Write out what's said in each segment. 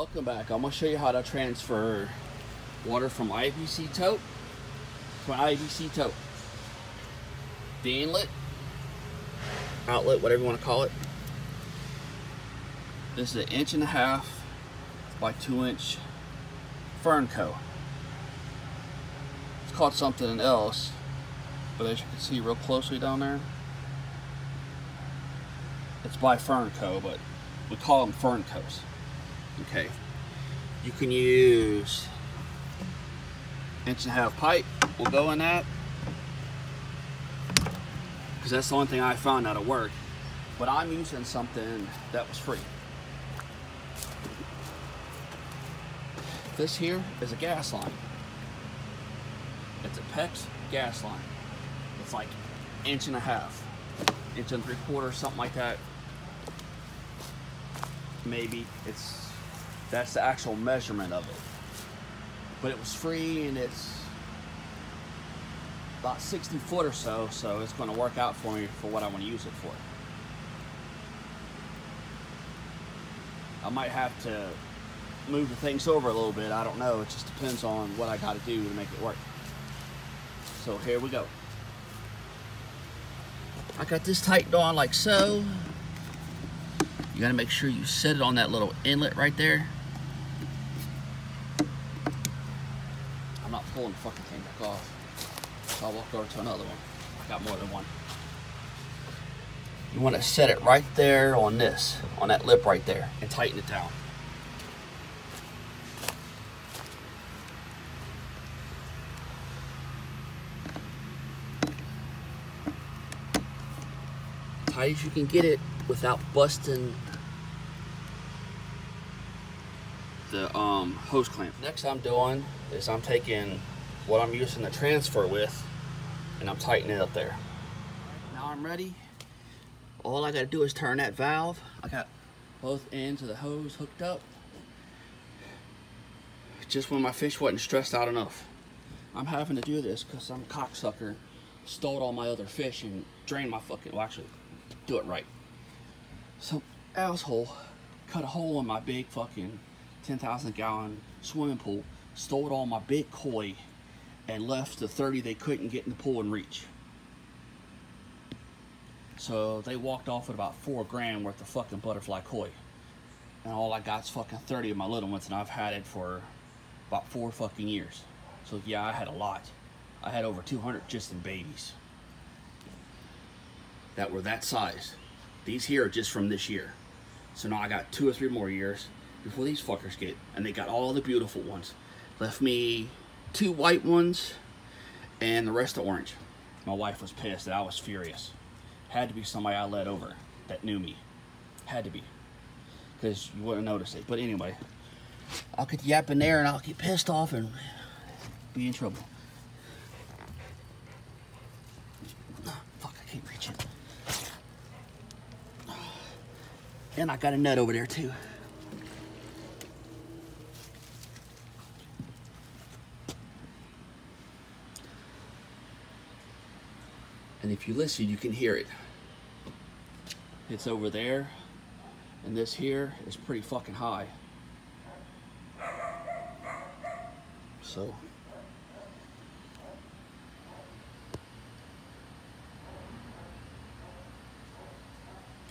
Welcome back. I'm going to show you how to transfer water from IBC tote to an IBC tote. The inlet, outlet, whatever you want to call it. This is an 1.5 inch by 2 inch Fernco. It's called something else, but as you can see real closely down there, it's by Fernco, but we call them Ferncos. Okay, you can use 1.5 inch pipe. Will go in that because that's the only thing I found that'll work. But I'm using something that was free. This here is a gas line. It's a PEX gas line. It's like 1.5 inch, 1.75 inch, something like that. Maybe that's the actual measurement of it. But it was free and it's about 60 foot or so, so it's going to work out for me for what I want to use it for. I might have to move the things over a little bit, I don't know. It just depends on what I got to do to make it work. So here we go. I got this tightened on like so. You got to make sure you set it on that little inlet right there. I'm not pulling the fucking thing back off, so I'll walk over to another one. I got more than one. You want to set it right there on this, on that lip right there, and tighten it down. Tight as you can get it without busting the hose clamp. Next I'm doing is I'm taking what I'm using to transfer with and I'm tightening it up there. Now I'm ready. All I gotta do is turn that valve. I got both ends of the hose hooked up. Just when my fish wasn't stressed out enough. I'm having to do this because some cocksucker stole all my other fish and drained my fucking, well actually, do it right. Some asshole cut a hole in my big fucking 10,000 gallon swimming pool, stole all my big koi, and left the 30 they couldn't get in the pool and reach. So they walked off with about $4 grand worth of fucking butterfly koi. And all I got is fucking 30 of my little ones, and I've had it for about 4 fucking years. So yeah, I had a lot. I had over 200 just in babies that were that size. These here are just from this year. So now I got 2 or 3 more years before these fuckers get, and they got all the beautiful ones. Left me 2 white ones and the rest are orange. My wife was pissed and I was furious. Had to be somebody I led over that knew me. Had to be, because you wouldn't notice it. But anyway, I'll get yapping there and I'll get pissed off and be in trouble. Fuck, I can't reach it. And I got a nut over there too. And if you listen, you can hear it. It's over there, and this here is pretty fucking high. So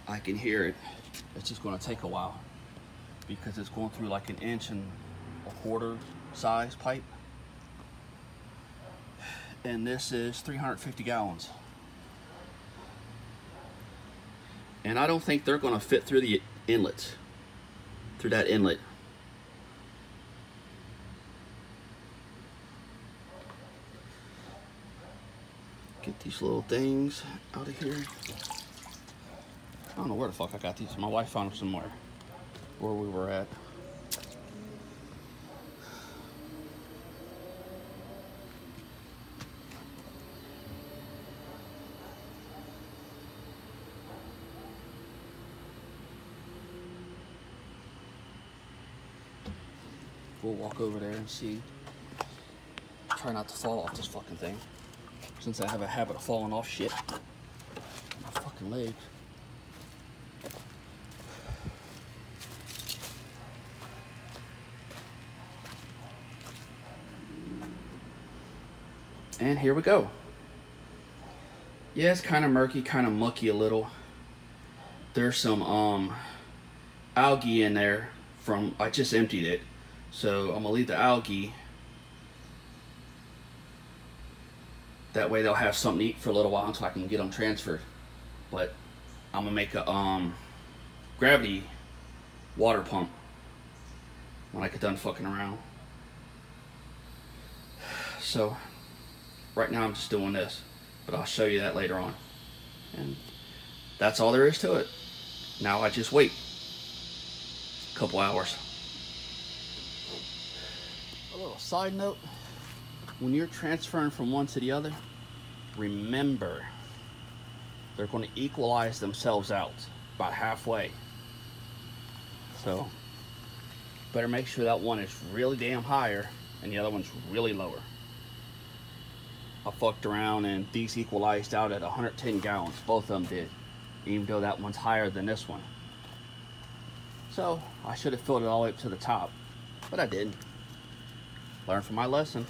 I can hear it. It's just going to take a while because it's going through like 1.25 inch size pipe, and this is 350 gallons. And I don't think they're going to fit through the inlets, through that inlet. Get these little things out of here. I don't know where the fuck I got these. My wife found them somewhere where we were at. We'll walk over there and see. Try not to fall off this fucking thing, since I have a habit of falling off shit. My fucking leg. And here we go. Yeah, it's kind of murky, kind of mucky a little. There's some algae in there from, I just emptied it. So I'm gonna leave the algae. That way they'll have something to eat for a little while until I can get them transferred. But I'm gonna make a gravity water pump when I get done fucking around. So right now I'm just doing this, but I'll show you that later on. And that's all there is to it. Now I just wait a couple hours. A little side note, when you're transferring from one to the other, remember they're going to equalize themselves out about halfway. So better make sure that one is really damn higher and the other one's really lower. I fucked around and these equalized out at 110 gallons. Both of them did, even though that one's higher than this one. So I should have filled it all the way up to the top, but I didn't. Learn from my lesson.